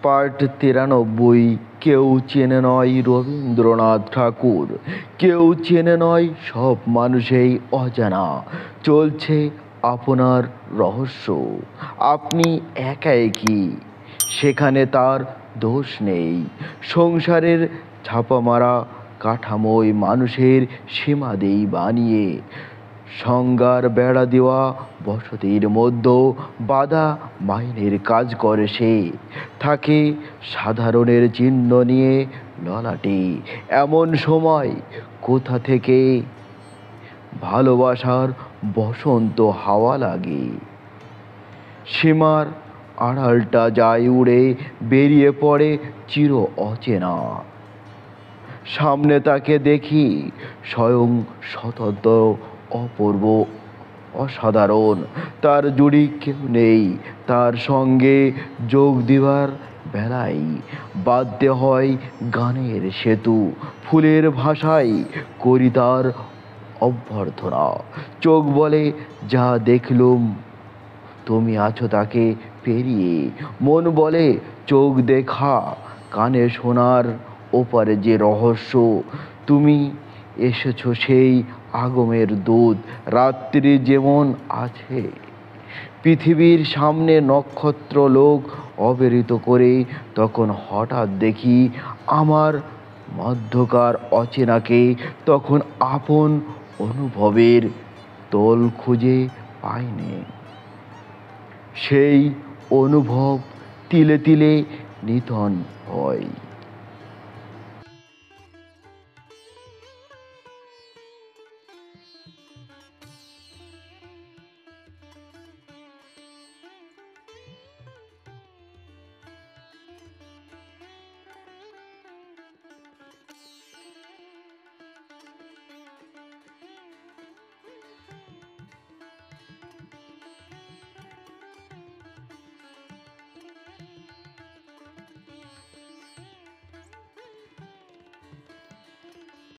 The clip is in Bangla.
পার্ট 93। কেউ চেনে নয় রবীন্দ্রনাথ ঠাকুর, কেউ চেনে নয়, সব মানুষই অজানা। চলছে আপনার রহস্য, আপনি একা একই, সেখানে তার দোষ নেই। সংসারের ছাপামারা কাঠামোয় মানুষের সীমাদেই বানিয়ে সংজ্ঞার বেড়া দেওয়া বসতির মধ্যে বাধা মাইনের কাজ করে সে। থাকে সাধারণের চিহ্ন নিয়ে ললাটে। এমন সময় কোথা থেকে ভালোবাসার বসন্ত হাওয়া লাগে। সীমার আড়ালটা যায় উড়ে, বেরিয়ে পড়ে চির অচেনা। সামনে তাকে দেখি স্বয়ং স্বতন্ত্র, অপূর্ব, অসাধারণ। তার জুড়ি কেউ নেই, তার সঙ্গে যোগ দিবার বেলায় বাঁধতে হয় গানের সেতু। ফুলের ভাষায় করি তার অভ্যর্থনা। চোখ বলে যা দেখলুম, তুমি আছো তাকে পেরিয়ে। মন বলে চোখ দেখা, কানে শোনার ওপারে যে রহস্য। তুমি এসেছো সেই আগমের দূত। রাত্রি যেমন আছে পৃথিবীর সামনে নক্ষত্র লোক অবরিত করে, তখন হঠাৎ দেখি আমার মধ্যকার অচেনাকে। তখন আপন অনুভবের তোল খুঁজে পাইনি। সেই অনুভব তিলে তিলে নিধন হয়।